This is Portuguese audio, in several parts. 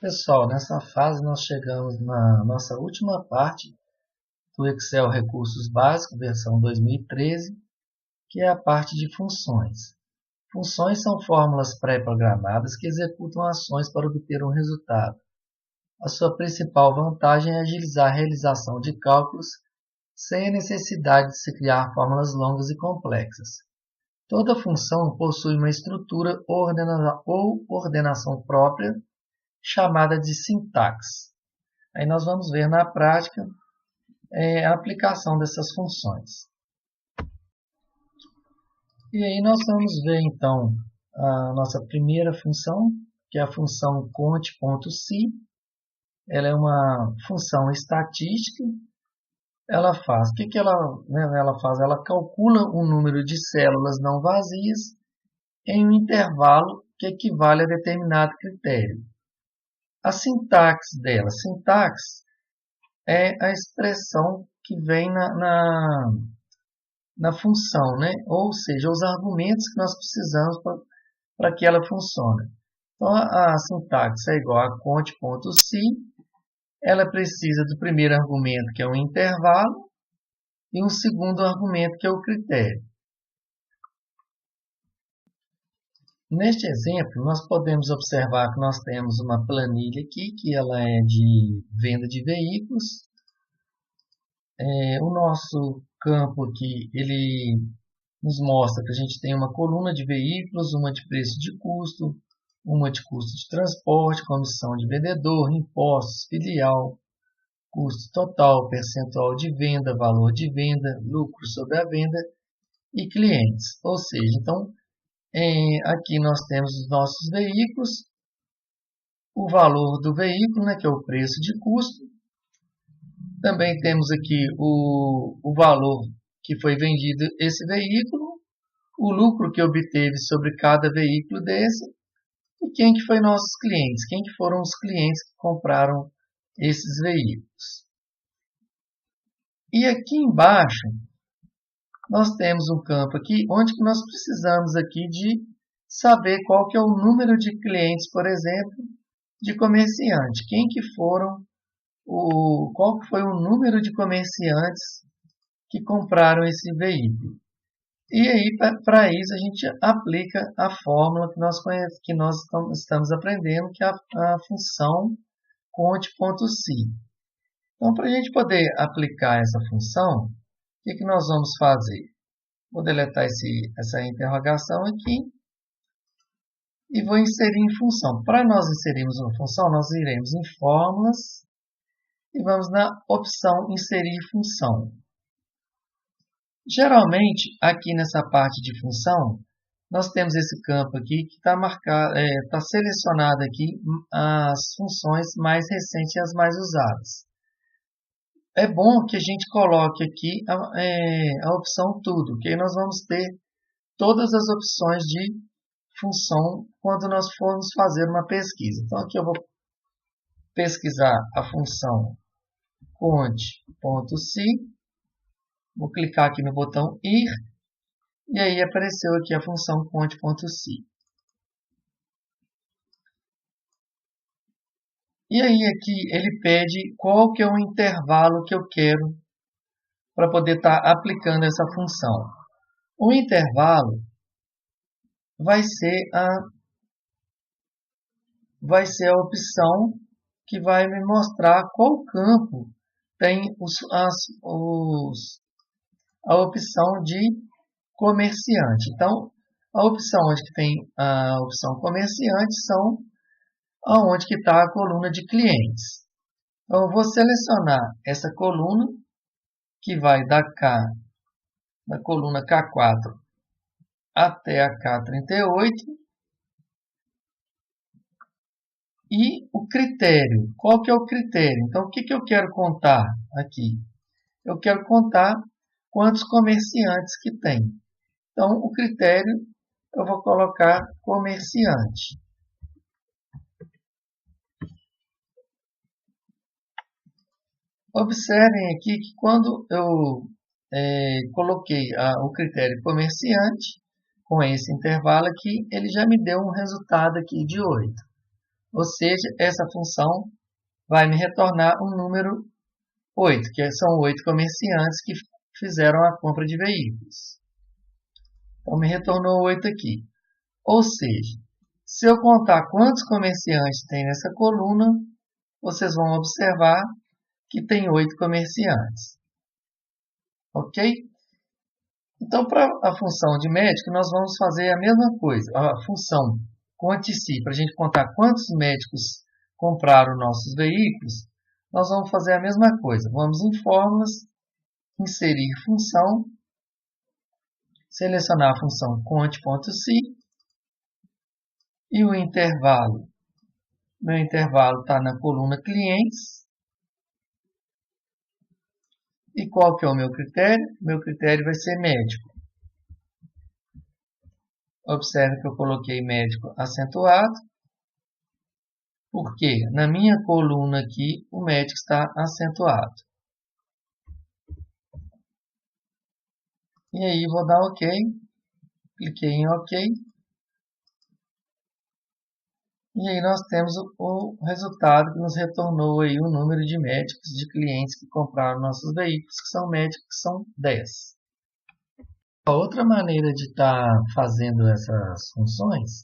Pessoal, nessa fase nós chegamos na nossa última parte do Excel Recursos Básicos, versão 2013, que é a parte de funções. Funções são fórmulas pré-programadas que executam ações para obter um resultado. A sua principal vantagem é agilizar a realização de cálculos sem a necessidade de se criar fórmulas longas e complexas. Toda função possui uma estrutura ou ordenação própria, chamada de sintaxe. Aí nós vamos ver na prática a aplicação dessas funções. E aí nós vamos ver então a nossa primeira função, que é a função cont.si. Ela é uma função estatística. Ela faz, o que ela faz? Ela calcula o número de células não vazias em um intervalo que equivale a determinado critério. A sintaxe dela, sintaxe é a expressão que vem na função, né? Ou seja, os argumentos que nós precisamos para que ela funcione. Então, a sintaxe é igual a cont.si, ela precisa do primeiro argumento, que é o intervalo, e um segundo argumento, que é o critério. Neste exemplo, nós podemos observar que nós temos uma planilha aqui, que ela é de venda de veículos. O nosso campo aqui, ele nos mostra que a gente tem uma coluna de veículos, uma de preço de custo, uma de custo de transporte, comissão de vendedor, impostos, filial, custo total, percentual de venda, valor de venda, lucro sobre a venda e clientes. Ou seja, então, aqui nós temos os nossos veículos, o valor do veículo, né, que é o preço de custo. Também temos aqui o valor que foi vendido esse veículo, o lucro que obteve sobre cada veículo desse e quem que foi nossos clientes, quem que foram os clientes que compraram esses veículos. E aqui embaixo nós temos um campo aqui onde que nós precisamos aqui de saber qual que é o número de clientes, por exemplo, de comerciante, quem que foram qual que foi o número de comerciantes que compraram esse veículo. E aí, para isso, a gente aplica a fórmula que nós estamos aprendendo, que é a função cont.si. Então, para a gente poder aplicar essa função, o que nós vamos fazer? Vou deletar essa interrogação aqui e vou inserir em função. Para nós inserirmos uma função, nós iremos em fórmulas e vamos na opção inserir função. Geralmente, aqui nessa parte de função, nós temos esse campo aqui que está marcado, está selecionado aqui as funções mais recentes e as mais usadas. É bom que a gente coloque aqui a opção tudo, que aí nós vamos ter todas as opções de função quando nós formos fazer uma pesquisa. Então aqui eu vou pesquisar a função cont.si, vou clicar aqui no botão ir, e aí apareceu aqui a função cont.si. E aí aqui ele pede qual que é o intervalo que eu quero para poder estar aplicando essa função. O intervalo vai ser a opção que vai me mostrar qual campo tem a opção de comerciante. Então, a opção onde que tem a opção comerciante são aonde que está a coluna de clientes. Então, eu vou selecionar essa coluna, que vai da coluna K4 até a K38, e o critério. Qual que é o critério? Então, o que eu quero contar aqui? Eu quero contar quantos comerciantes que tem. Então, o critério eu vou colocar comerciante. Observem aqui que quando eu coloquei o critério comerciante, com esse intervalo aqui, ele já me deu um resultado aqui de 8. Ou seja, essa função vai me retornar um número 8, que são 8 comerciantes que fizeram a compra de veículos. Então, me retornou 8 aqui. Ou seja, se eu contar quantos comerciantes tem nessa coluna, vocês vão observar que tem 8 comerciantes. Ok? Então, para a função de médico, nós vamos fazer a mesma coisa. A função conte-se, para a gente contar quantos médicos compraram nossos veículos, nós vamos fazer a mesma coisa. Vamos em fórmulas, inserir função, selecionar a função conte.se e o intervalo. Meu intervalo está na coluna clientes. E qual que é o meu critério? Meu critério vai ser médico. Observe que eu coloquei médico acentuado, porque na minha coluna aqui o médico está acentuado. E aí vou dar OK, cliquei em OK. E aí nós temos o resultado que nos retornou aí o número de médicos, de clientes que compraram nossos veículos, que são médicos, que são 10. A outra maneira de estar fazendo essas funções,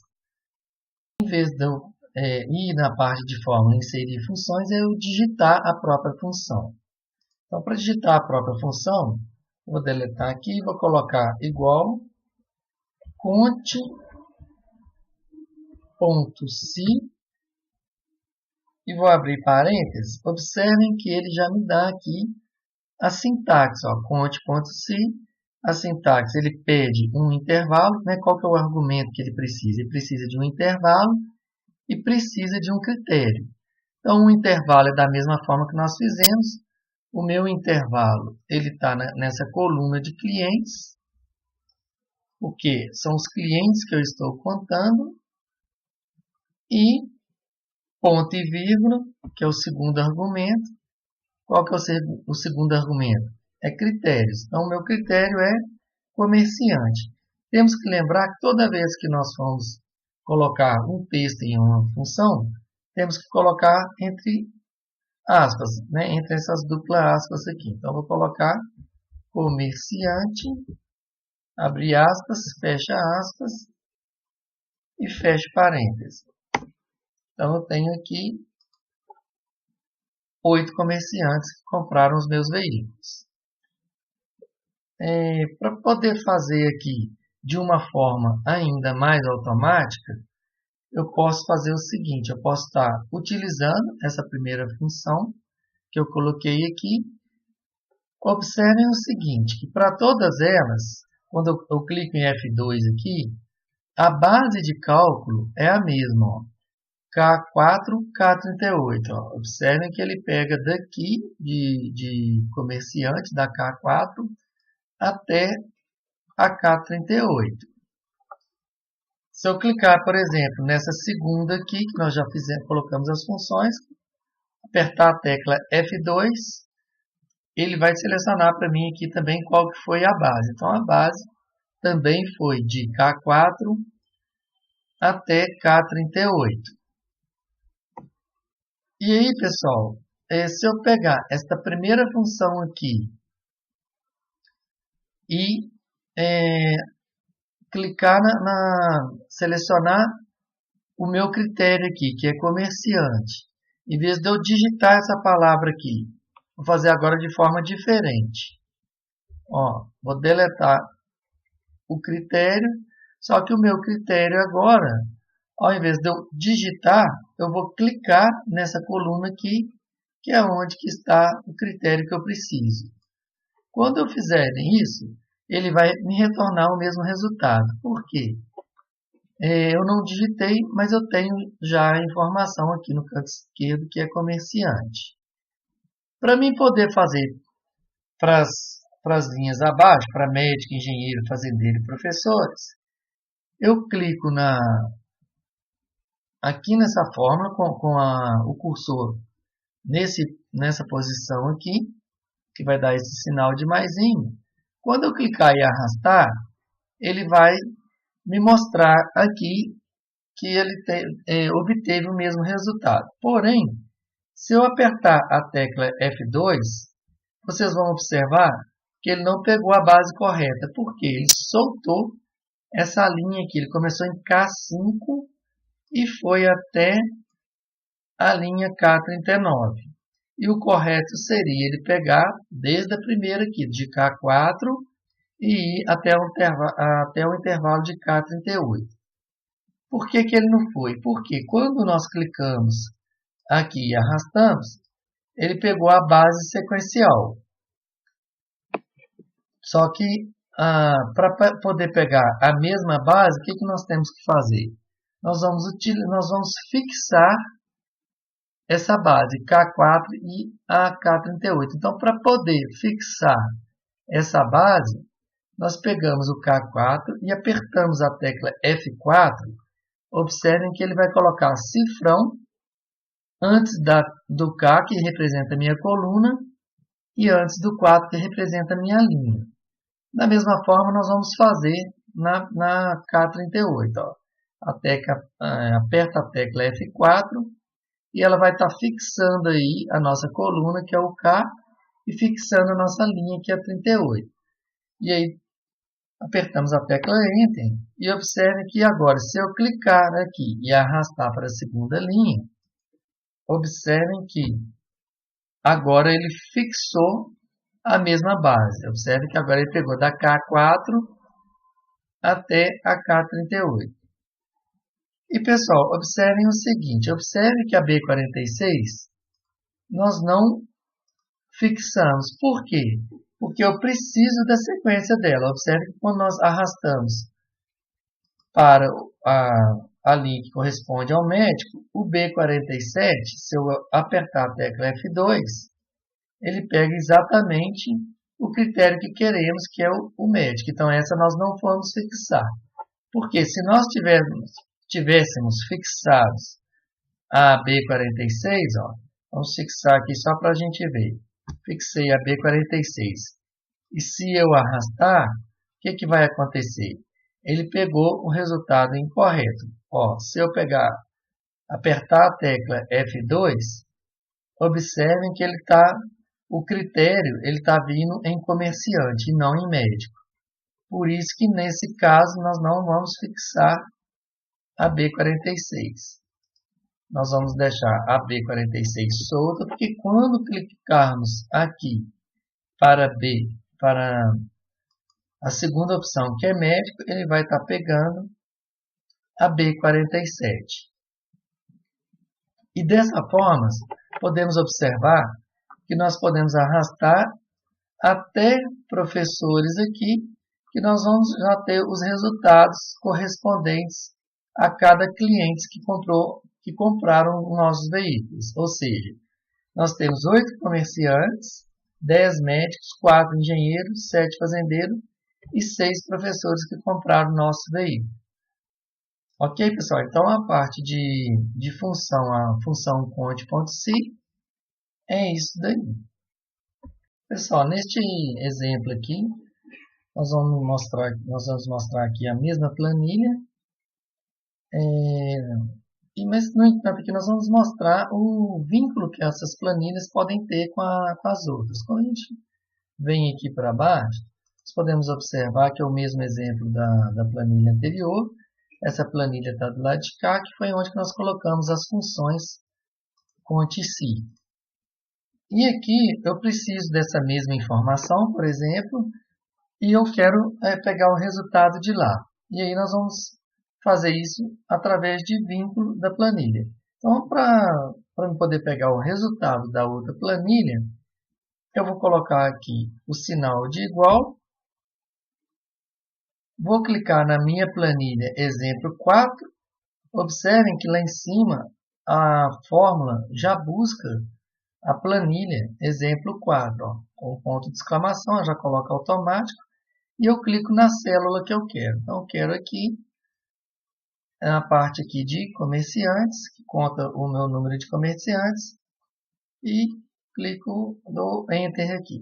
em vez de eu ir na parte de fórmula inserir funções, é eu digitar a própria função. Então, para digitar a própria função, vou deletar aqui e vou colocar igual conte.se e vou abrir parênteses. Observem que ele já me dá aqui a sintaxe, conte.se. A sintaxe, ele pede um intervalo, né? Qual que é o argumento que ele precisa? Ele precisa de um intervalo e precisa de um critério. Então, o intervalo é da mesma forma que nós fizemos. O meu intervalo ele está nessa coluna de clientes, porque são os clientes que eu estou contando, e ponto e vírgula, que é o segundo argumento. Qual que é o segundo argumento? É critérios. Então, o meu critério é comerciante. Temos que lembrar que toda vez que nós formos colocar um texto em uma função, temos que colocar entre aspas, né? Entre essas duplas aspas aqui. Então, vou colocar comerciante, abre aspas, fecha aspas e fecha parênteses. Então, eu tenho aqui 8 comerciantes que compraram os meus veículos. Para poder fazer aqui de uma forma ainda mais automática, eu posso fazer o seguinte, eu posso estar utilizando essa primeira função que eu coloquei aqui. Observem o seguinte, que para todas elas, quando eu clico em F2 aqui, a base de cálculo é a mesma, ó, K4, K38. Ó. Observem que ele pega daqui de comerciante, da K4, até a K38. Se eu clicar, por exemplo, nessa segunda aqui, que nós já colocamos as funções, apertar a tecla F2, ele vai selecionar para mim aqui também qual que foi a base. Então, a base também foi de K4 até K38. E aí, pessoal, se eu pegar esta primeira função aqui e clicar selecionar o meu critério aqui, que é comerciante, em vez de eu digitar essa palavra aqui, vou fazer agora de forma diferente. Ó, vou deletar o critério, só que o meu critério agora, ao invés de eu digitar, eu vou clicar nessa coluna aqui, que é onde que está o critério que eu preciso. Quando eu fizer isso, ele vai me retornar o mesmo resultado. Por quê? Eu não digitei, mas eu tenho já a informação aqui no canto esquerdo, que é comerciante. Para mim poder fazer para as linhas abaixo, para médico, engenheiro, fazendeiro e professores, eu clico aqui nessa fórmula com o cursor nessa posição aqui, que vai dar esse sinal de maisinho. Quando eu clicar e arrastar, ele vai me mostrar aqui que ele obteve o mesmo resultado. Porém, se eu apertar a tecla F2, vocês vão observar que ele não pegou a base correta, porque ele soltou essa linha aqui. Ele começou em K5 e foi até a linha K39. E o correto seria ele pegar desde a primeira aqui, de K4, e ir até o intervalo de K38. Por que ele não foi? Porque quando nós clicamos aqui e arrastamos, ele pegou a base sequencial. Só que para poder pegar a mesma base, o que nós temos que fazer? Nós vamos fixar essa base K4 e a K38. Então, para poder fixar essa base, nós pegamos o K4 e apertamos a tecla F4. Observem que ele vai colocar cifrão antes do K, que representa a minha coluna, e antes do 4, que representa a minha linha. Da mesma forma, nós vamos fazer na K38. Ó. Aperta a tecla F4 e ela vai estar fixando aí a nossa coluna, que é o K, e fixando a nossa linha, que é a 38. E aí, apertamos a tecla Enter e observe que agora, se eu clicar aqui e arrastar para a segunda linha, observem que agora ele fixou a mesma base. Observe que agora ele pegou da K4 até a K38. E pessoal, observem o seguinte, observe que a B46 nós não fixamos. Por quê? Porque eu preciso da sequência dela. Observe que quando nós arrastamos para a linha que corresponde ao médico, o B47, se eu apertar a tecla F2, ele pega exatamente o critério que queremos, que é o médico. Então, essa nós não vamos fixar. Porque se nós tivéssemos fixados a B46, ó, vamos fixar aqui só para a gente ver. Fixei a B46. E se eu arrastar, o que vai acontecer? Ele pegou o resultado incorreto. Ó, se eu apertar a tecla F2, observem que o critério está vindo em comerciante e não em médico. Por isso que nesse caso nós não vamos fixar a B46. Nós vamos deixar a B46 solta, porque quando clicarmos aqui para a segunda opção, que é médico, ele vai estar pegando a B47. E dessa forma, podemos observar que nós podemos arrastar até professores aqui, que nós vamos já ter os resultados correspondentes a cada cliente que compraram nossos veículos. Ou seja, nós temos 8 comerciantes, 10 médicos, 4 engenheiros, 7 fazendeiros e 6 professores que compraram nosso veículo. Ok, pessoal? Então, a parte de função, a função conte.si, é isso daí. Pessoal, neste exemplo aqui, nós vamos mostrar aqui a mesma planilha. Mas, no entanto, aqui nós vamos mostrar o vínculo que essas planilhas podem ter com as outras. Quando a gente vem aqui para baixo, nós podemos observar que é o mesmo exemplo da planilha anterior. Essa planilha está do lado de cá, que foi onde nós colocamos as funções conte.si. E aqui eu preciso dessa mesma informação, por exemplo, e eu quero pegar o resultado de lá. E aí nós vamos fazer isso através de vínculo da planilha. Então, para eu poder pegar o resultado da outra planilha, eu vou colocar aqui o sinal de igual. Vou clicar na minha planilha exemplo 4. Observem que lá em cima a fórmula já busca a planilha exemplo 4. Ó, com ponto de exclamação, já coloca automático. E eu clico na célula que eu quero. Então, eu quero aqui a parte aqui de comerciantes, que conta o meu número de comerciantes, e clico no Enter aqui.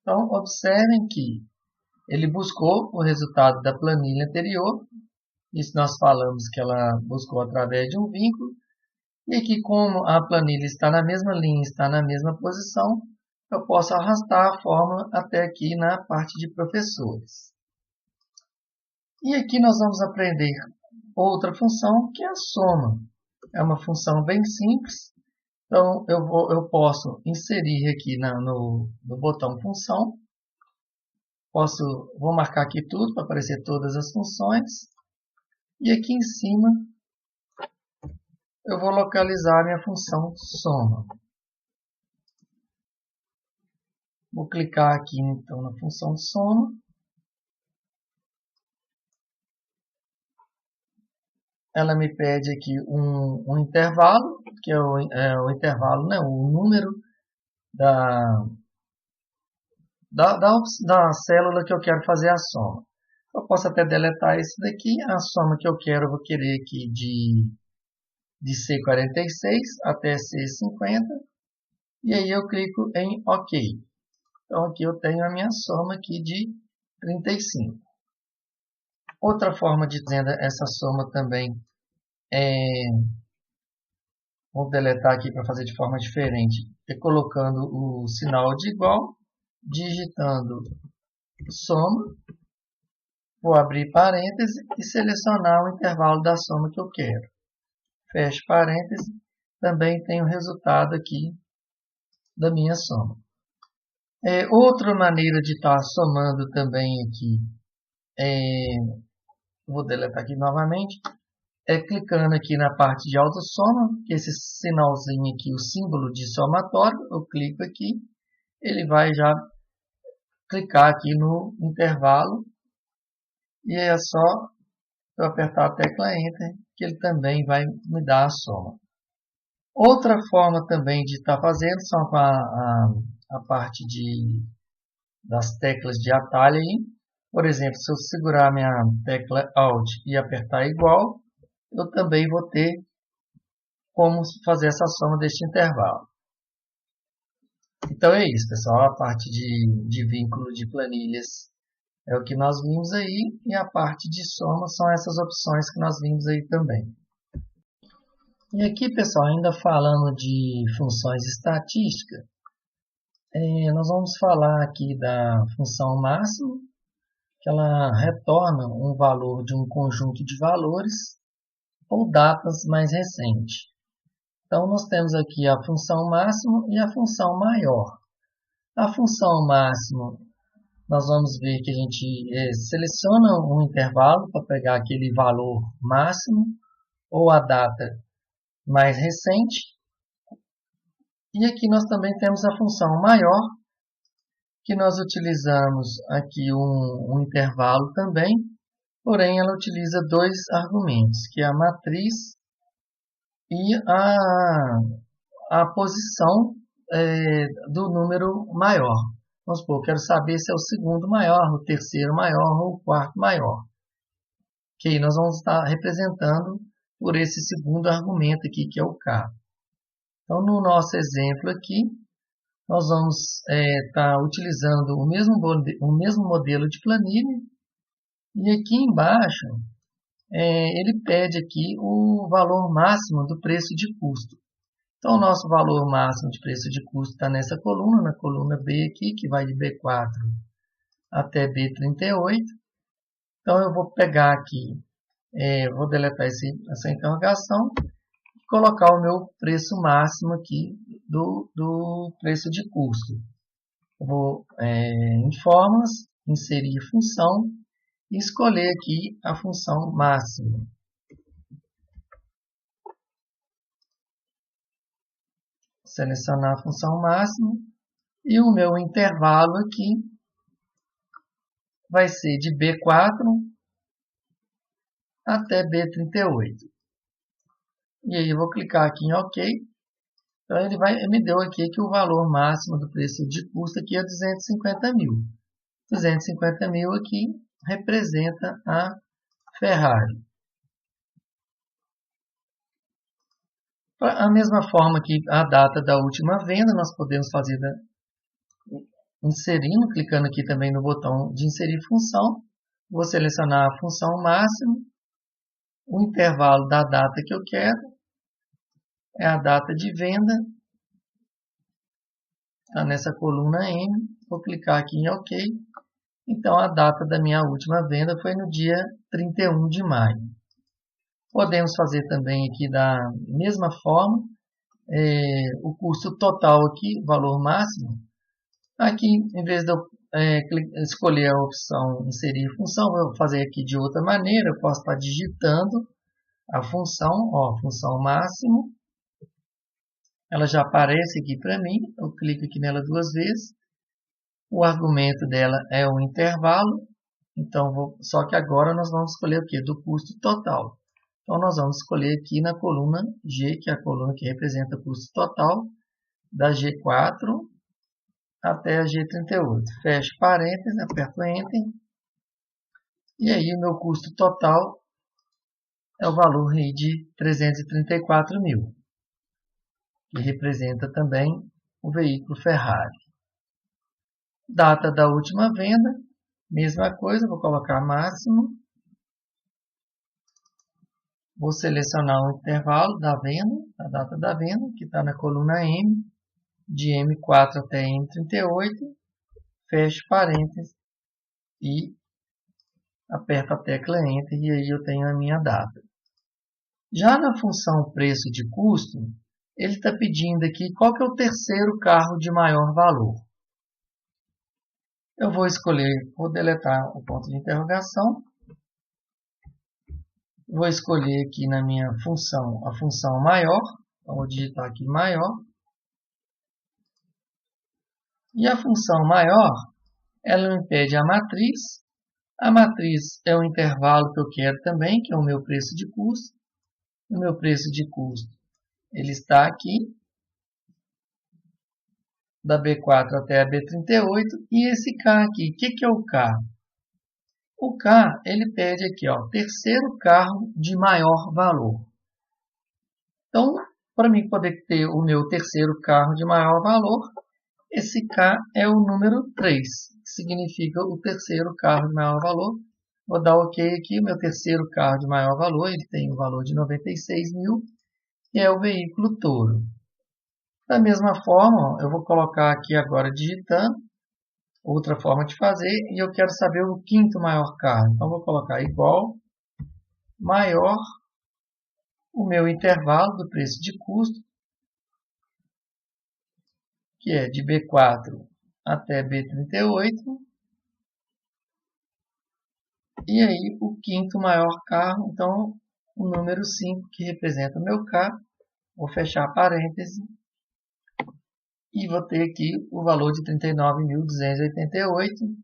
Então, observem que ele buscou o resultado da planilha anterior Isso nós falamos que ela buscou através de um vínculo. E aqui, como a planilha está na mesma linha, está na mesma posição, eu posso arrastar a fórmula até aqui na parte de professores. E aqui nós vamos aprender outra função, que é a soma. É uma função bem simples. Então, eu posso inserir aqui no botão função. Vou marcar aqui tudo para aparecer todas as funções. E aqui em cima, eu vou localizar a minha função soma. Vou clicar aqui então na função soma. Ela me pede aqui um intervalo, que é o intervalo, né, o número da célula que eu quero fazer a soma. Eu posso até deletar esse daqui. A soma que eu quero, eu vou querer aqui de C46 até C50. E aí eu clico em OK. Então aqui eu tenho a minha soma aqui de 35. Outra forma de fazer essa soma também vou deletar aqui para fazer de forma diferente, é colocando o sinal de igual, digitando soma, vou abrir parêntese e selecionar o intervalo da soma que eu quero. Fecho parêntese, também tem o resultado aqui da minha soma. Outra maneira de estar somando também aqui, vou deletar aqui novamente, clicando aqui na parte de autossoma, que esse sinalzinho aqui, o símbolo de somatório, eu clico aqui, ele vai já clicar aqui no intervalo, e é só eu apertar a tecla Enter, que ele também vai me dar a soma. Outra forma também de estar fazendo são com a parte das teclas de atalho aí. Por exemplo, se eu segurar minha tecla Alt e apertar igual, eu também vou ter como fazer essa soma deste intervalo. Então é isso, pessoal. A parte de vínculo de planilhas é o que nós vimos aí, e a parte de soma são essas opções que nós vimos aí também. E aqui, pessoal, ainda falando de funções estatísticas, nós vamos falar aqui da função máxima, que ela retorna um valor de um conjunto de valores ou datas mais recentes. Então, nós temos aqui a função máxima e a função maior. A função máxima, nós vamos ver que a gente seleciona um intervalo para pegar aquele valor máximo ou a data mais recente. E aqui nós também temos a função maior, que nós utilizamos aqui um intervalo também, porém ela utiliza dois argumentos, que é a matriz e a posição do número maior. Vamos supor, quero saber se é o segundo maior, o terceiro maior ou o quarto maior. Que nós vamos estar representando por esse segundo argumento aqui, que é o K. Então, no nosso exemplo aqui, nós vamos estar utilizando o mesmo modelo de planilha. E aqui embaixo, ele pede aqui o valor máximo do preço de custo. Então, o nosso valor máximo de preço de custo está nessa coluna, na coluna B aqui, que vai de B4 até B38. Então, eu vou pegar aqui, vou deletar essa interrogação e colocar o meu preço máximo aqui do preço de custo. Eu vou em fórmulas, inserir função e escolher aqui a função máxima. Selecionar a função máxima e o meu intervalo aqui vai ser de B4 até B38. E aí eu vou clicar aqui em OK. Então ele me deu aqui que o valor máximo do preço de custo aqui é 250 mil. 250 mil aqui representa a Ferrari. A mesma forma que a data da última venda, nós podemos fazer inserindo, clicando aqui também no botão de inserir função. Vou selecionar a função máxima o intervalo da data que eu quero é a data de venda, está nessa coluna M, vou clicar aqui em OK. Então, a data da minha última venda foi no dia 31 de maio. Podemos fazer também aqui da mesma forma, o custo total aqui, valor máximo. Aqui, em vez de eu escolher a opção inserir função, vou fazer aqui de outra maneira. Eu posso estar digitando a função, função máximo. Ela já aparece aqui para mim. Eu clico aqui nela duas vezes. O argumento dela é o intervalo. Então, só que agora nós vamos escolher o quê? Do custo total. Então, nós vamos escolher aqui na coluna G, que é a coluna que representa o custo total, da G4 até a G38. Fecho parênteses, aperto Enter. E aí o meu custo total é o valor aí de 334 mil, que representa também o veículo Ferrari. Data da última venda, mesma coisa, vou colocar máximo. Vou selecionar o intervalo da venda, a data da venda, que está na coluna M, de M4 até M38, fecho parênteses e aperto a tecla Enter e aí eu tenho a minha data. Já na função preço de custo, ele está pedindo aqui qual que é o terceiro carro de maior valor. Eu vou escolher, vou deletar o ponto de interrogação. Vou escolher aqui na minha função a função maior. Então, vou digitar aqui maior. E a função maior, ela me pede a matriz. A matriz é o intervalo que eu quero também, que é o meu preço de custo. O meu preço de custo, ele está aqui, da B4 até a B38. E esse K aqui, o que é o K? O K, ele pede aqui, terceiro carro de maior valor. Então, para mim poder ter o meu terceiro carro de maior valor, esse K é o número 3, que significa o terceiro carro de maior valor. Vou dar OK aqui, o meu terceiro carro de maior valor, ele tem um valor de 96 mil, e é o veículo Toro. Da mesma forma, eu vou colocar aqui agora digitando, outra forma de fazer, e eu quero saber o quinto maior carro. Então, vou colocar igual, maior, o meu intervalo do preço de custo, que é de B4 até B38. E aí, o quinto maior carro, então, o número 5, que representa o meu K. Vou fechar parêntese. E vou ter aqui o valor de 39.288,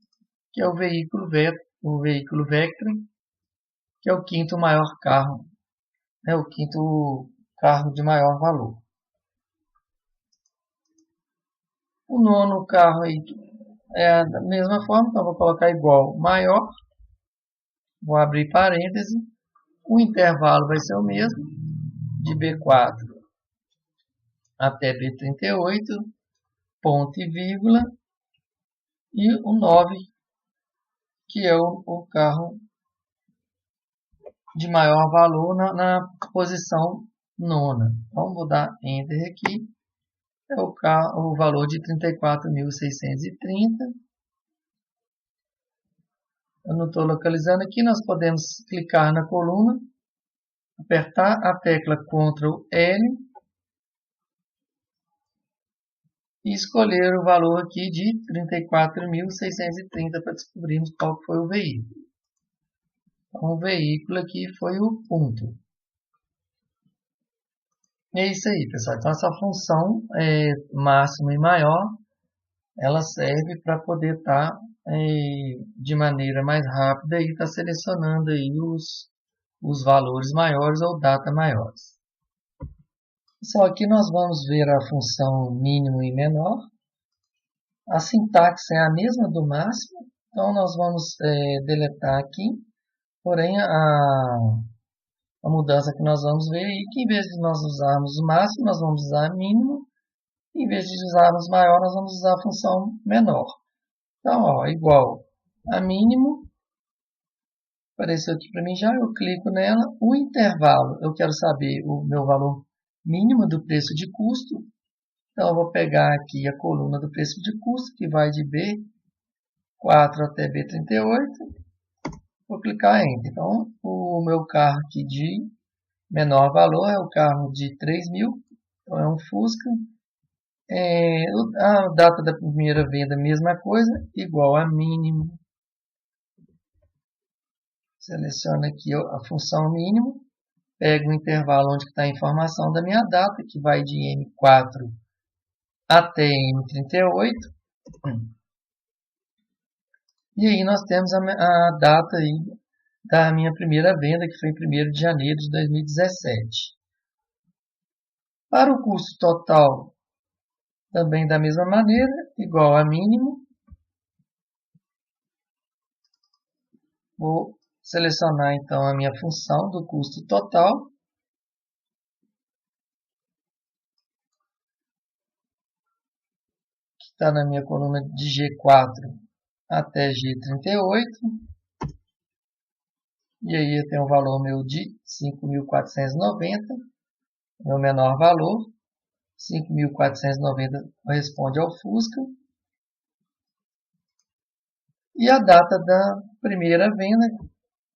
que é o veículo Vectra, que é o quinto maior carro, o quinto carro de maior valor. O nono carro aí é da mesma forma, então vou colocar igual maior, vou abrir parêntese, o intervalo vai ser o mesmo, de B4 até B38, ponto e vírgula, e o 9, que é o carro de maior valor na posição nona. Então, vou dar Enter aqui. É o valor de 34.630. Eu não estou localizando aqui. Nós podemos clicar na coluna, apertar a tecla Ctrl L e escolher o valor aqui de 34.630 para descobrirmos qual foi o veículo. Então, o veículo aqui foi o Punto. É isso aí, pessoal. Então, essa função máximo e maior, ela serve para poder estar de maneira mais rápida e estar selecionando aí os valores maiores ou data maiores. Pessoal, aqui nós vamos ver a função mínimo e menor. A sintaxe é a mesma do máximo, então nós vamos deletar aqui, porém a mudança que nós vamos ver é que em vez de nós usarmos o máximo, nós vamos usar mínimo, e em vez de usarmos maior, nós vamos usar a função menor. Então, igual a mínimo, Apareceu aqui para mim já, eu clico nela. O intervalo, eu quero saber o meu valor mínimo do preço de custo. Então, eu vou pegar aqui a coluna do preço de custo, que vai de B4 até B38. Vou clicar em Enter. Então, o meu carro aqui de menor valor é o carro de 3.000. Então, é um Fusca. A data da primeira venda, mesma coisa, igual a mínimo. Seleciono aqui a função mínimo. Pego o intervalo onde está a informação da minha data, que vai de M4 até M38. E aí nós temos a data aí da minha primeira venda, que foi em 1º de janeiro de 2017. Para o custo total, também da mesma maneira, igual a mínimo. Vou selecionar então a minha função do custo total. Que está na minha coluna de G4 até G38. E aí eu tenho o valor meu de 5.490, meu menor valor. 5.490 corresponde ao Fusca. E a data da primeira venda,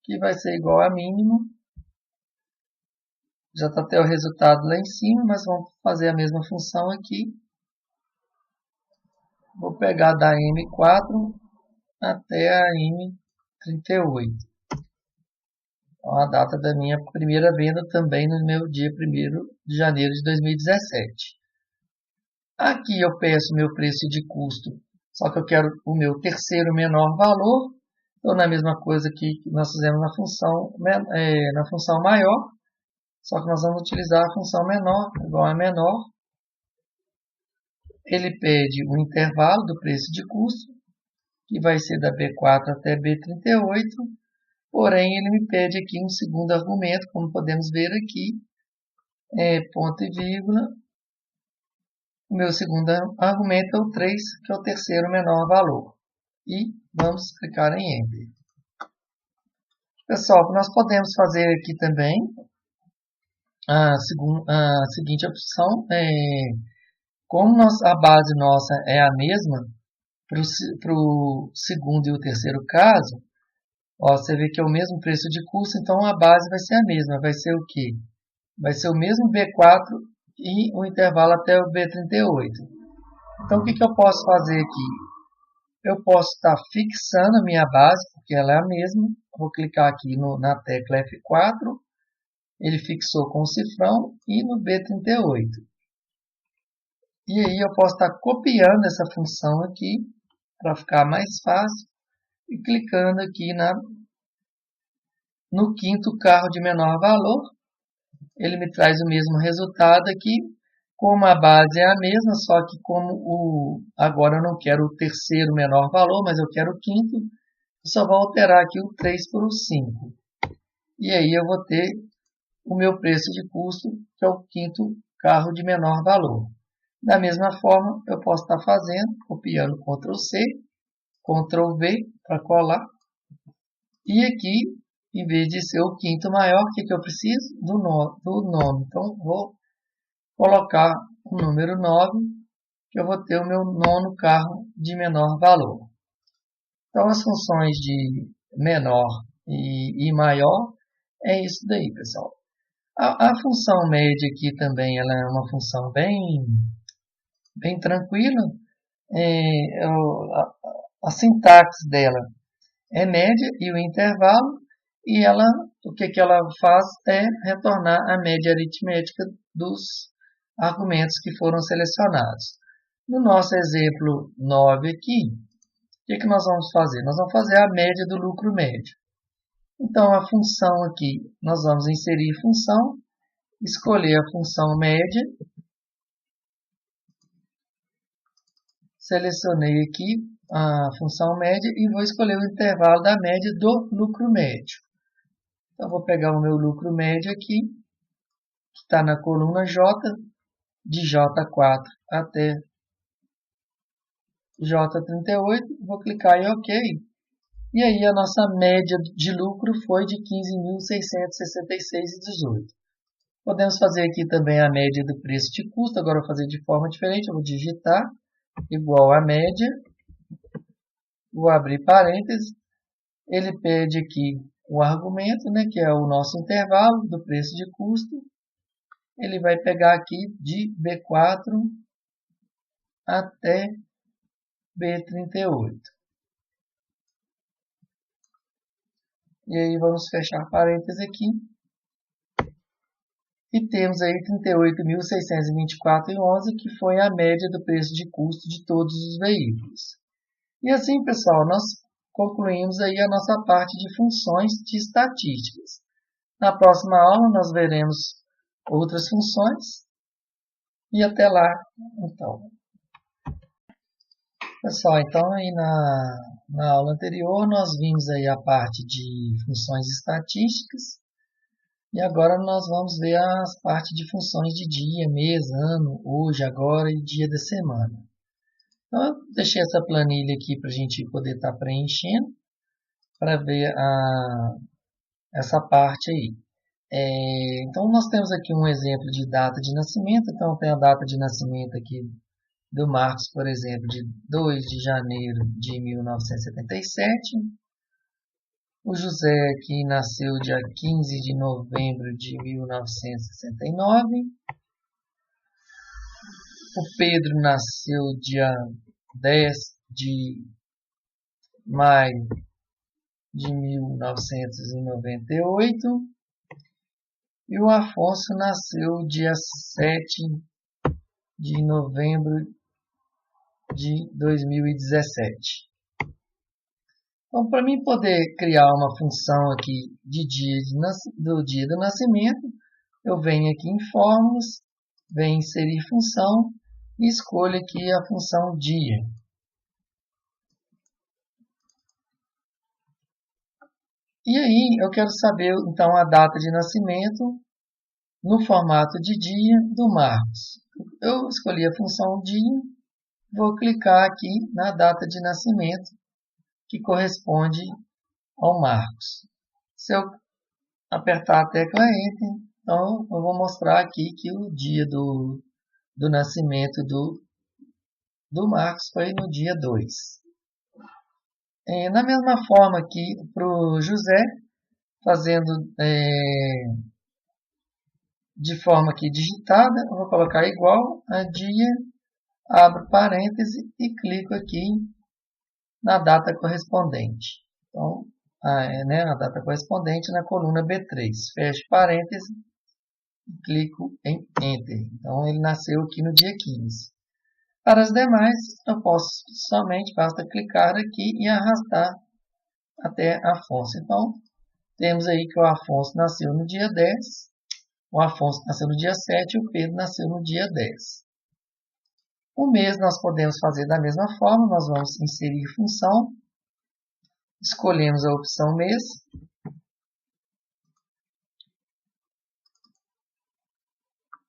que vai ser igual a mínimo. Já está até o resultado lá em cima, mas vamos fazer a mesma função aqui. Vou pegar da M4 até a M38. Então, a data da minha primeira venda também no meu dia 1º de janeiro de 2017. Aqui eu peço meu preço de custo, só que eu quero o meu terceiro menor valor. Então, na mesma coisa que nós fizemos na função maior, só que nós vamos utilizar a função menor, igual a menor. Ele pede o intervalo do preço de custo, que vai ser da B4 até B38. Porém, ele me pede aqui um segundo argumento, como podemos ver aqui, ponto e vírgula. O meu segundo argumento é o 3, que é o terceiro menor valor. E vamos clicar em Enter. Pessoal, nós podemos fazer aqui também a seguinte opção. Como a base nossa é a mesma para o segundo e o terceiro caso, ó, você vê que é o mesmo preço de custo, então a base vai ser a mesma. Vai ser o quê? Vai ser o mesmo B4 e o intervalo até o B38. Então, o que eu posso fazer aqui? Eu posso estar fixando a minha base, porque ela é a mesma. Vou clicar aqui na tecla F4. Ele fixou com o cifrão e no B38. E aí eu posso estar copiando essa função aqui, para ficar mais fácil, e clicando aqui no quinto carro de menor valor. Ele me traz o mesmo resultado aqui, como a base é a mesma, só que agora eu não quero o terceiro menor valor, mas eu quero o quinto, eu só vou alterar aqui o 3 por o 5. E aí eu vou ter o meu preço de custo, que é o quinto carro de menor valor. Da mesma forma, eu posso estar fazendo, copiando Ctrl C, Ctrl V para colar. E aqui, em vez de ser o quinto maior, o que eu preciso? Do nono. Então, vou colocar o número 9, que eu vou ter o meu nono carro de menor valor. Então, as funções de menor e maior é isso daí, pessoal. A função média aqui também ela é uma função bem tranquila. A sintaxe dela é média e o intervalo, e o que ela faz é retornar a média aritmética dos argumentos que foram selecionados. No nosso exemplo 9 aqui, o que nós vamos fazer? Nós vamos fazer a média do lucro médio. Então, a função aqui, nós vamos inserir função, escolher a função média, selecionei aqui a função média e vou escolher o intervalo da média do lucro médio. Então, vou pegar o meu lucro médio aqui, que está na coluna J, de J4 até J38, vou clicar em OK. E aí a nossa média de lucro foi de 15.666,18. Podemos fazer aqui também a média do preço de custo. Agora eu vou fazer de forma diferente. Eu vou digitar igual a média. Vou abrir parênteses. Ele pede aqui o argumento, né, que é o nosso intervalo do preço de custo. Ele vai pegar aqui de B4 até B38. E aí vamos fechar parênteses aqui. E temos aí 38.624,11, que foi a média do preço de custo de todos os veículos. E assim, pessoal, nós concluímos aí a nossa parte de funções de estatísticas. Na próxima aula nós veremos outras funções. E até lá, então. Pessoal, então aí na aula anterior nós vimos aí a parte de funções estatísticas. E agora nós vamos ver as partes de funções de dia, mês, ano, hoje, agora e dia da semana. Então eu deixei essa planilha aqui para a gente poder estar preenchendo, para ver essa parte aí. Então nós temos aqui um exemplo de data de nascimento. Então tem a data de nascimento aqui do Marcos, por exemplo, de 2 de janeiro de 1977. O José, que nasceu dia 15 de novembro de 1969. O Pedro nasceu dia 10 de maio de 1998. E o Afonso nasceu dia 7 de novembro de 2017. Então, para mim poder criar uma função aqui do dia do nascimento, eu venho aqui em fórmulas, venho inserir função e escolho aqui a função dia. E aí eu quero saber então a data de nascimento no formato de dia do Marcos. Eu escolhi a função dia, vou clicar aqui na data de nascimento que corresponde ao Marcos. Se eu apertar a tecla Enter, então eu vou mostrar aqui que o dia do nascimento do Marcos foi no dia 2. Na mesma forma aqui para o José, fazendo de forma aqui digitada, eu vou colocar igual a dia, abro parêntese e clico aqui na data correspondente. Então, a data correspondente na coluna B3. Fecho parêntese e clico em Enter. Então, ele nasceu aqui no dia 15. Para as demais, eu posso basta clicar aqui e arrastar até Afonso. Então, temos aí que o Afonso nasceu no dia 10, o Afonso nasceu no dia 7 e o Pedro nasceu no dia 10. O mês nós podemos fazer da mesma forma, nós vamos inserir função, escolhemos a opção mês,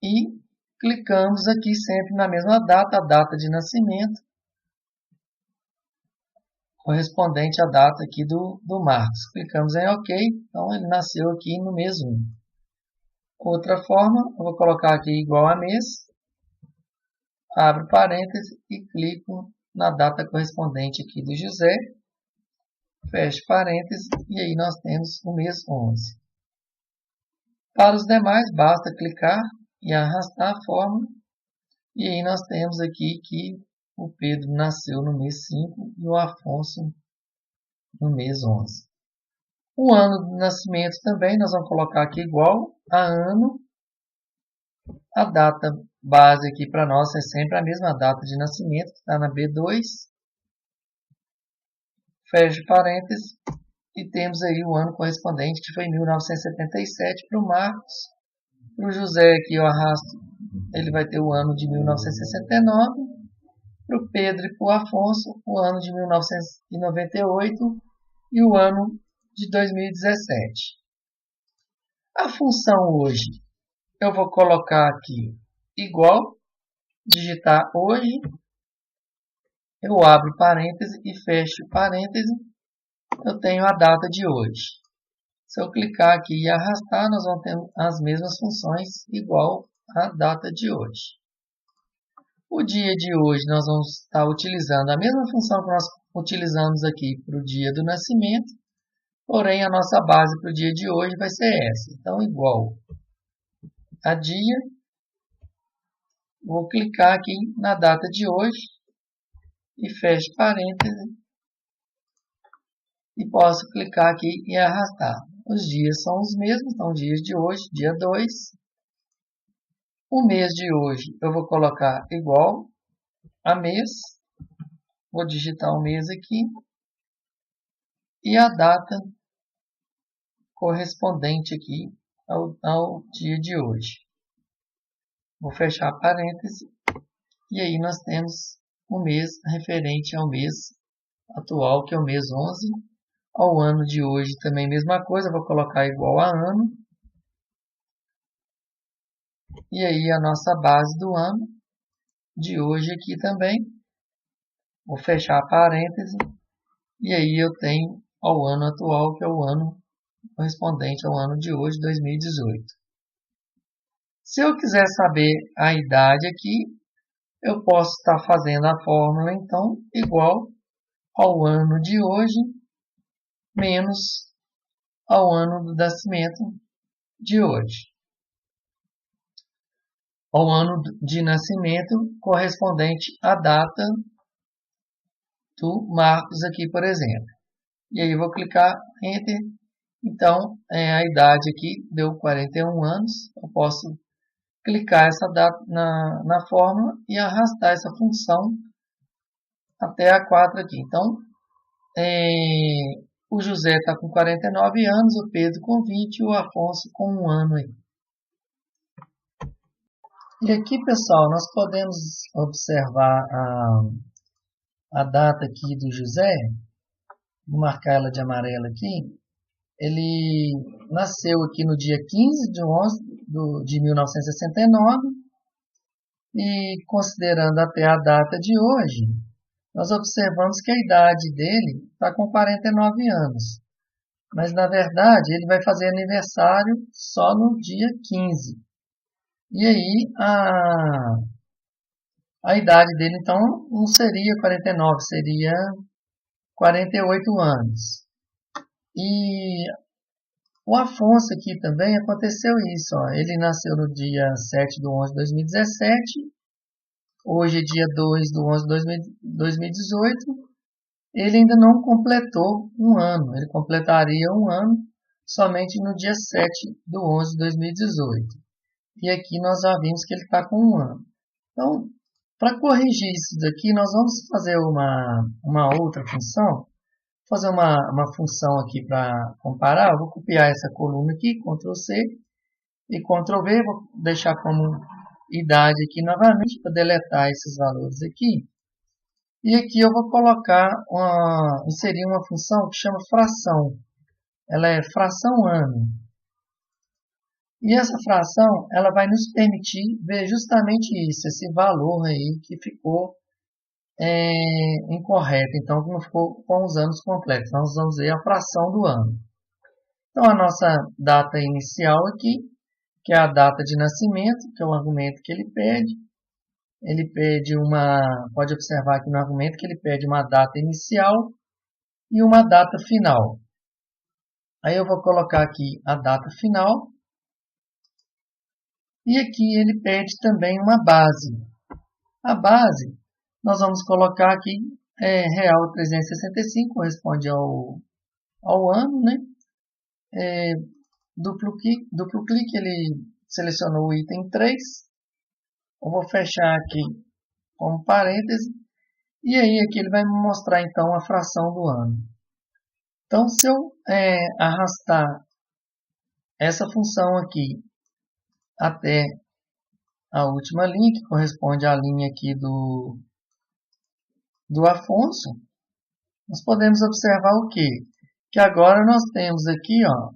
e clicamos aqui sempre na mesma data, a data de nascimento, correspondente à data aqui do Marcos. Clicamos em OK, então ele nasceu aqui no mês 1. Outra forma, eu vou colocar aqui igual a mês, abro parênteses e clico na data correspondente aqui do José, fecho parênteses e aí nós temos o mês 11. Para os demais, basta clicar e arrastar a fórmula e aí nós temos aqui que o Pedro nasceu no mês 5 e o Afonso no mês 11. O ano de nascimento também nós vamos colocar aqui igual a ano. A data base aqui para nós é sempre a mesma data de nascimento, que está na B2. Fecho parênteses e temos aí o ano correspondente, que foi 1977 para o Marcos. Para o José aqui eu arrasto, ele vai ter o ano de 1969. Para o Pedro e para o Afonso, o ano de 1998 e o ano de 2017. A função hoje, eu vou colocar aqui igual, digitar hoje, eu abro parêntese e fecho parêntese, eu tenho a data de hoje. Se eu clicar aqui e arrastar, nós vamos ter as mesmas funções igual à data de hoje. O dia de hoje nós vamos estar utilizando a mesma função que nós utilizamos aqui para o dia do nascimento, porém a nossa base para o dia de hoje vai ser essa. Então, igual a dia, vou clicar aqui na data de hoje e fecho parênteses e posso clicar aqui e arrastar. Os dias são os mesmos, então dias de hoje, dia 2. O mês de hoje eu vou colocar igual a mês, vou digitar o mês aqui e a data correspondente aqui ao dia de hoje. Vou fechar parênteses e aí nós temos o mês referente ao mês atual, que é o mês 11. Ao ano de hoje também mesma coisa, vou colocar igual a ano. E aí a nossa base do ano de hoje aqui também. Vou fechar parênteses e aí eu tenho ao ano atual, que é o ano correspondente ao ano de hoje, 2018. Se eu quiser saber a idade aqui, eu posso estar fazendo a fórmula, então, igual ao ano de hoje, menos ao ano do nascimento de hoje. Ao ano de nascimento correspondente à data do Marcos aqui, por exemplo. E aí eu vou clicar Enter. Então, a idade aqui deu 41 anos. Eu posso clicar essa data na fórmula e arrastar essa função até a 4 aqui. Então, o José está com 49 anos, o Pedro com 20 e o Afonso com 1 ano aí. E aqui, pessoal, nós podemos observar a data aqui do José. Vou marcar ela de amarelo aqui. Ele nasceu aqui no dia 15 de 11 de 1969 e considerando até a data de hoje, nós observamos que a idade dele está com 49 anos. Mas, na verdade, ele vai fazer aniversário só no dia 15. E aí, a idade dele, então, não seria 49, seria 48 anos. E o Afonso aqui também aconteceu isso. Ó. Ele nasceu no dia 7 de 11 de 2017. Hoje é dia 2 de 11 de 2018. Ele ainda não completou um ano. Ele completaria um ano somente no dia 7 de 11 de 2018. E aqui nós já vimos que ele está com um ano. Então, para corrigir isso daqui, nós vamos fazer uma outra função. Vou fazer uma função aqui para comparar. Eu vou copiar essa coluna aqui, Ctrl C e Ctrl V. Vou deixar como idade aqui novamente para deletar esses valores aqui. E aqui eu vou colocar, inserir uma função que chama fração. Ela é fração ano. E essa fração, ela vai nos permitir ver justamente isso, esse valor aí que ficou incorreto. Então, não ficou com os anos completos. Nós vamos ver a fração do ano. Então, a nossa data inicial aqui, que é a data de nascimento, que é o argumento que ele pede. Ele pede pode observar aqui no argumento que ele pede uma data inicial e uma data final. Aí eu vou colocar aqui a data final. E aqui ele pede também uma base. A base, nós vamos colocar aqui, real 365, corresponde ao ano, né? Duplo clique, ele selecionou o item 3. Eu vou fechar aqui como parêntese. E aí aqui ele vai me mostrar então a fração do ano. Então, se eu arrastar essa função aqui até a última linha, que corresponde à linha aqui do Afonso, nós podemos observar o quê? Que agora nós temos aqui, ó,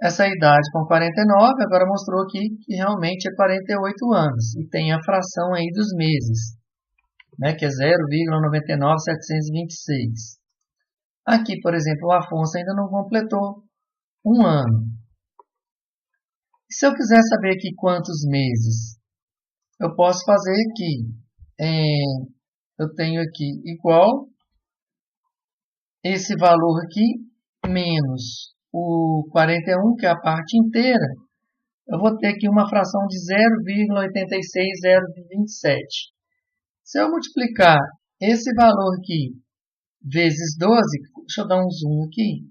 essa idade com 49, agora mostrou aqui que realmente é 48 anos. E tem a fração aí dos meses, né, que é 0,99726. Aqui, por exemplo, o Afonso ainda não completou um ano. E se eu quiser saber aqui quantos meses, eu posso fazer aqui. Eu tenho aqui igual esse valor aqui menos o 41, que é a parte inteira. Eu vou ter aqui uma fração de 0,86027. Se eu multiplicar esse valor aqui vezes 12, deixa eu dar um zoom aqui.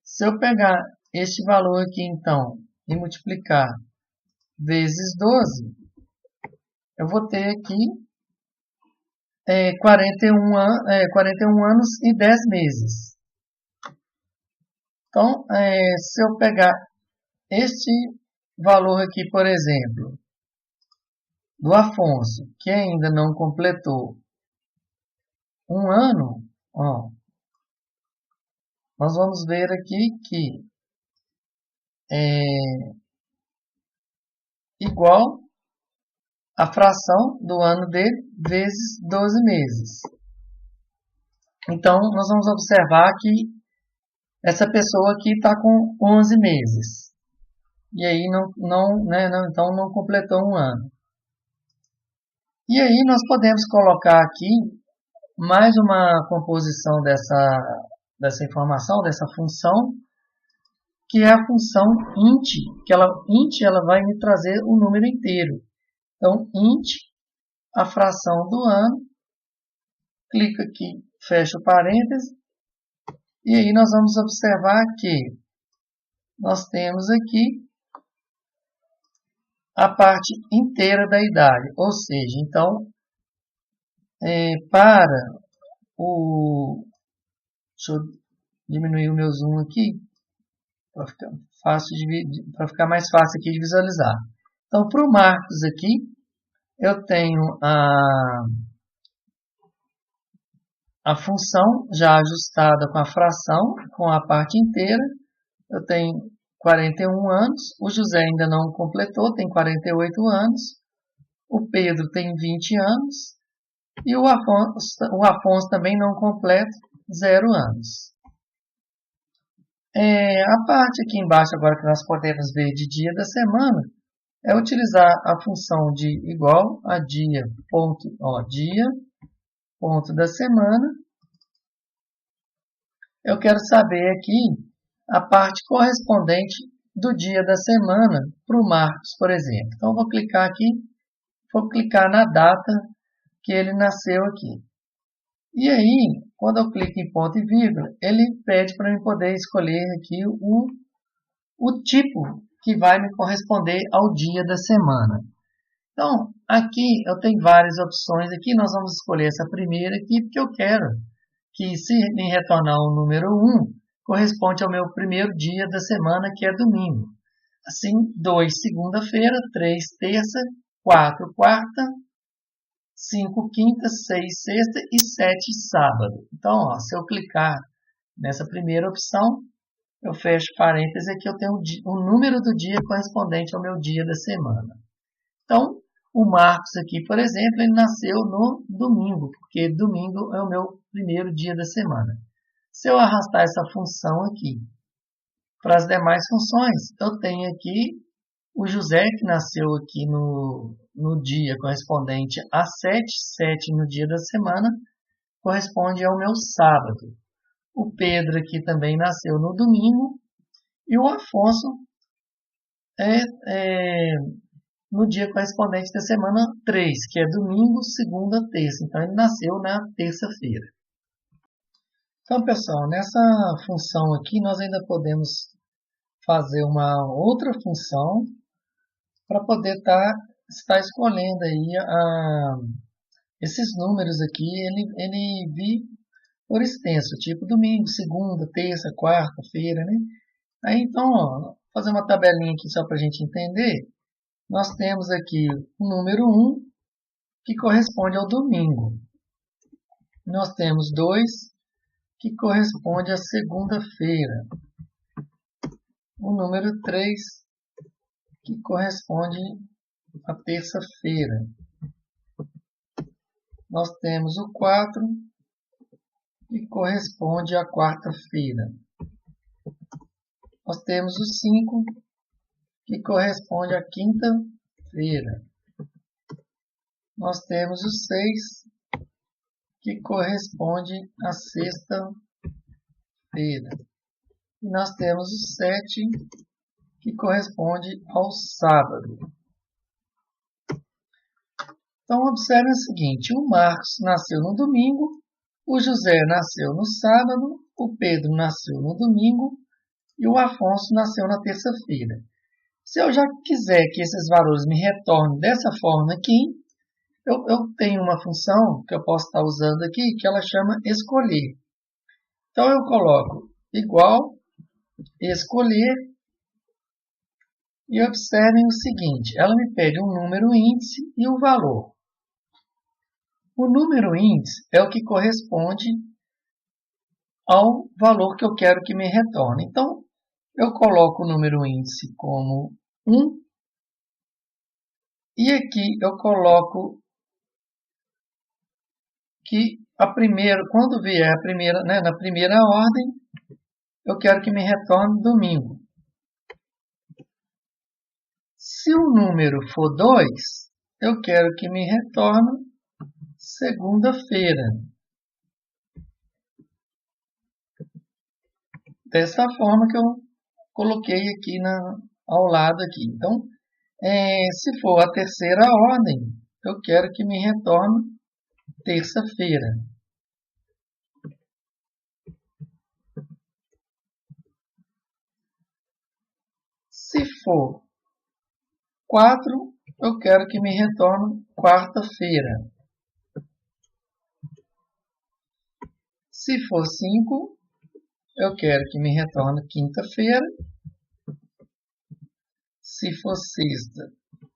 Se eu pegar este valor aqui, então, e multiplicar vezes 12, eu vou ter aqui 41 anos e 10 meses. Então, se eu pegar este valor aqui, por exemplo, do Afonso, que ainda não completou um ano, ó, nós vamos ver aqui que é igual a fração do ano dele vezes 12 meses. Então, nós vamos observar que essa pessoa aqui está com 11 meses. E aí, então não completou um ano. E aí, nós podemos colocar aqui mais uma composição dessa informação, dessa função, que é a função int, que ela vai me trazer o número inteiro. Então, int, a fração do ano, clica aqui, fecha o parêntese, e aí nós vamos observar que nós temos aqui a parte inteira da idade, ou seja, então, para o... Deixa eu diminuir o meu zoom aqui, para ficar mais fácil aqui de visualizar. Então, para o Marcos aqui, eu tenho a função já ajustada com a fração, com a parte inteira. Eu tenho 41 anos, o José ainda não completou, tem 48 anos, o Pedro tem 20 anos e o Afonso também não completa, 0 anos. A parte aqui embaixo agora que nós podemos ver de dia da semana é utilizar a função de igual a dia, ponto da semana. Eu quero saber aqui a parte correspondente do dia da semana para o Marcos, por exemplo. Então, eu vou clicar aqui, vou clicar na data que ele nasceu aqui. E aí, quando eu clico em ponto e vírgula, ele pede para eu poder escolher aqui o tipo que vai me corresponder ao dia da semana. Então, aqui eu tenho várias opções. Aqui nós vamos escolher essa primeira aqui, porque eu quero que, se me retornar o número 1, corresponde ao meu primeiro dia da semana, que é domingo. Assim, 2, segunda-feira, 3, terça, 4, quarta, 5, quinta, 6, sexta e 7, sábado. Então, ó, se eu clicar nessa primeira opção, eu fecho parênteses aqui, eu tenho o número do dia correspondente ao meu dia da semana. Então, o Marcos aqui, por exemplo, ele nasceu no domingo, porque domingo é o meu primeiro dia da semana. Se eu arrastar essa função aqui para as demais funções, eu tenho aqui o José, que nasceu aqui no dia correspondente a 7, 7 no dia da semana, corresponde ao meu sábado. O Pedro aqui também nasceu no domingo, e o Afonso no dia correspondente da semana 3, que é domingo, segunda, terça. Então, ele nasceu na terça-feira. Então, pessoal, nessa função aqui, nós ainda podemos fazer uma outra função para poder estar escolhendo aí esses números aqui, ele vir por extenso, tipo domingo, segunda, terça, quarta-feira, né? Aí, então, ó, fazer uma tabelinha aqui só para a gente entender. Nós temos aqui o número 1, que corresponde ao domingo. Nós temos 2, que corresponde à segunda-feira. O número 3, que corresponde a terça-feira. Nós temos o 4, que corresponde à quarta-feira. Nós temos o 5, que corresponde à quinta-feira. Nós temos o 6, que corresponde à sexta-feira. E nós temos o 7, que corresponde ao sábado. Então, observe o seguinte: o Marcos nasceu no domingo, o José nasceu no sábado, o Pedro nasceu no domingo e o Afonso nasceu na terça-feira. Se eu já quiser que esses valores me retornem dessa forma aqui, eu tenho uma função que eu posso estar usando aqui, que ela chama escolher. Então, eu coloco igual, escolher, e observem o seguinte: ela me pede um número índice e um valor. O número índice é o que corresponde ao valor que eu quero que me retorne. Então, eu coloco o número índice como 1, e aqui eu coloco que quando vier a primeira, na primeira ordem, eu quero que me retorne domingo. Se o número for 2, eu quero que me retorne segunda-feira. Dessa forma que eu coloquei aqui ao lado aqui. Então, se for a terceira ordem, eu quero que me retorne terça-feira. Se for 4, eu quero que me retorne quarta-feira. Se for 5, eu quero que me retorne quinta-feira. Se for sexta,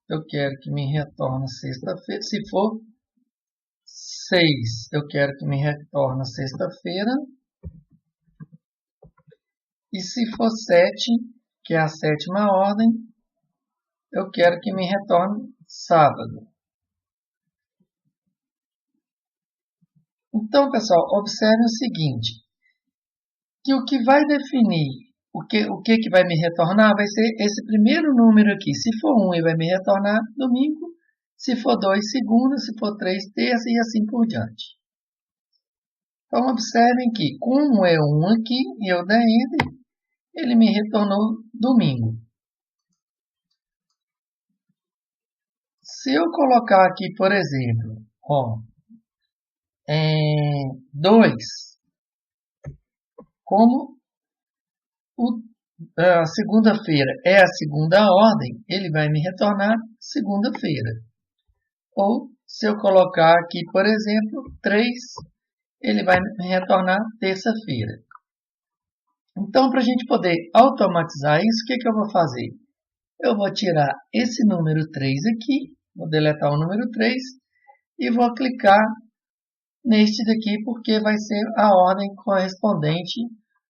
eu quero que me retorne sexta-feira. Se for 6, eu quero que me retorne sexta-feira. E se for 7, que é a sétima ordem, eu quero que me retorne sábado. Então, pessoal, observe o seguinte, que o que vai definir o que vai me retornar vai ser esse primeiro número aqui. Se for 1, ele vai me retornar domingo. Se for 2, segunda. Se for 3, terça e assim por diante. Então, observem que, como é 1 aqui e eu dei Enter, ele me retornou domingo. Se eu colocar aqui, por exemplo, 2, como a segunda-feira é a segunda ordem, ele vai me retornar segunda-feira. Ou, se eu colocar aqui, por exemplo, 3, ele vai me retornar terça-feira. Então, para a gente poder automatizar isso, o que eu vou fazer? Eu vou tirar esse número 3 aqui, vou deletar o número 3 e vou clicar neste daqui, porque vai ser a ordem correspondente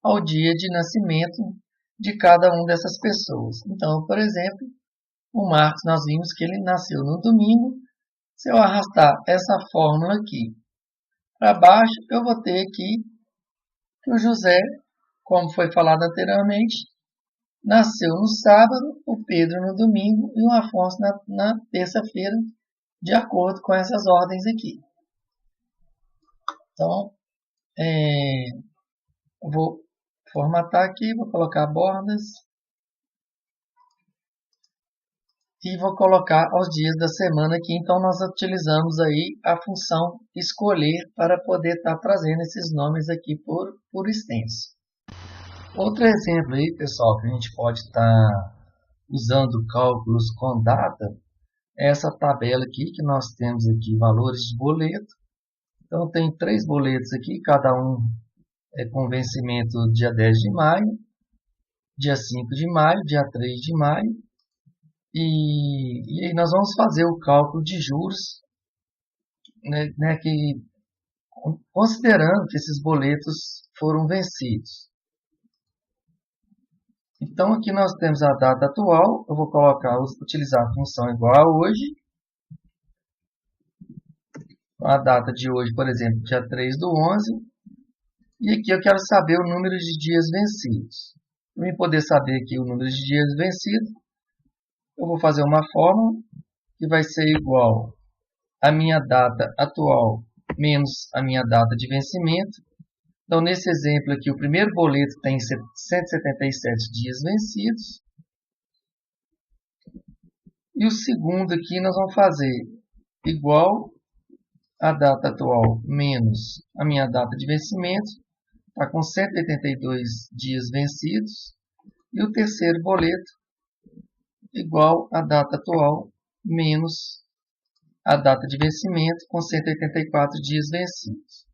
ao dia de nascimento de cada uma dessas pessoas. Então, por exemplo, o Marcos, nós vimos que ele nasceu no domingo. Se eu arrastar essa fórmula aqui para baixo, eu vou ter aqui que o José, como foi falado anteriormente, nasceu no sábado, o Pedro no domingo e o Afonso na terça-feira, de acordo com essas ordens aqui. Então, eu vou formatar aqui, vou colocar bordas e vou colocar os dias da semana aqui. Então, nós utilizamos aí a função escolher para poder estar trazendo esses nomes aqui por extenso. Outro exemplo aí, pessoal, que a gente pode estar usando cálculos com data, é essa tabela aqui, que nós temos aqui valores de boleto. Então, tem 3 boletos aqui, cada um com vencimento dia 10 de maio, dia 5 de maio, dia 3 de maio. E aí nós vamos fazer o cálculo de juros, que, considerando que esses boletos foram vencidos. Então aqui nós temos a data atual, eu vou utilizar a função igual a hoje. A data de hoje, por exemplo, dia 3/11. E aqui eu quero saber o número de dias vencidos. Para eu poder saber aqui o número de dias vencidos, eu vou fazer uma fórmula que vai ser igual a minha data atual menos a minha data de vencimento. Então, nesse exemplo aqui, o primeiro boleto tem 177 dias vencidos. E o segundo aqui nós vamos fazer igual a data atual menos a minha data de vencimento. Está com 182 dias vencidos. E o terceiro boleto igual a data atual menos a data de vencimento com 184 dias vencidos.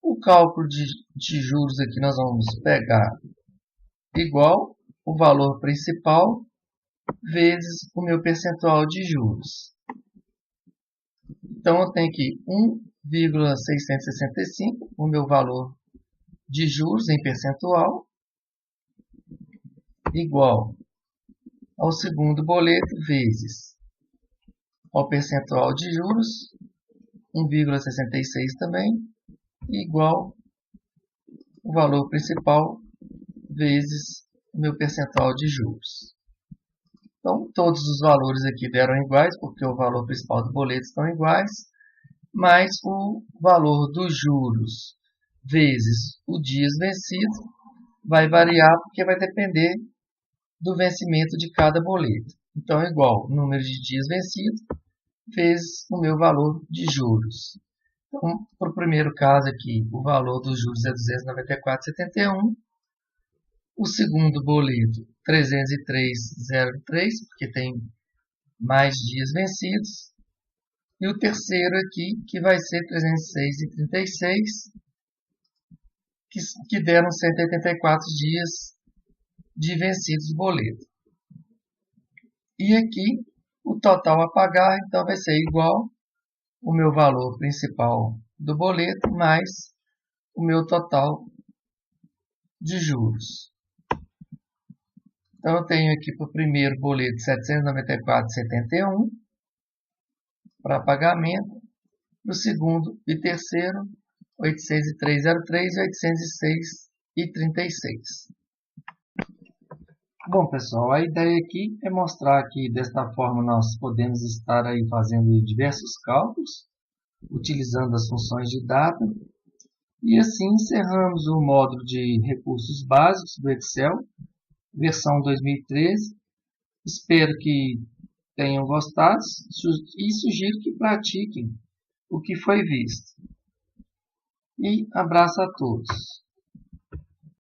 O cálculo de juros aqui nós vamos pegar igual o valor principal vezes o meu percentual de juros. Então eu tenho aqui 1,665, o meu valor de juros em percentual, igual ao segundo boleto vezes ao percentual de juros, 1,66 também, igual o valor principal vezes o meu percentual de juros. Então, todos os valores aqui deram iguais, porque o valor principal do boleto estão iguais, mas o valor dos juros vezes o dias vencido vai variar, porque vai depender do vencimento de cada boleto. Então, é igual o número de dias vencidos vezes o meu valor de juros. Então, para o primeiro caso aqui, o valor dos juros é 294,71. O segundo boleto, 303,03, porque tem mais dias vencidos. E o terceiro aqui, que vai ser 306,36, que deram 184 dias de vencidos do boleto. E aqui, o total a pagar, então, vai ser igual o meu valor principal do boleto mais o meu total de juros. Então, eu tenho aqui para o primeiro boleto 794,71 para pagamento. Para o segundo e terceiro, 803,03 e 806,36. Bom, pessoal, a ideia aqui é mostrar que desta forma nós podemos estar aí fazendo diversos cálculos, utilizando as funções de data. E assim encerramos o módulo de recursos básicos do Excel, versão 2013. Espero que tenham gostado e sugiro que pratiquem o que foi visto. E abraço a todos.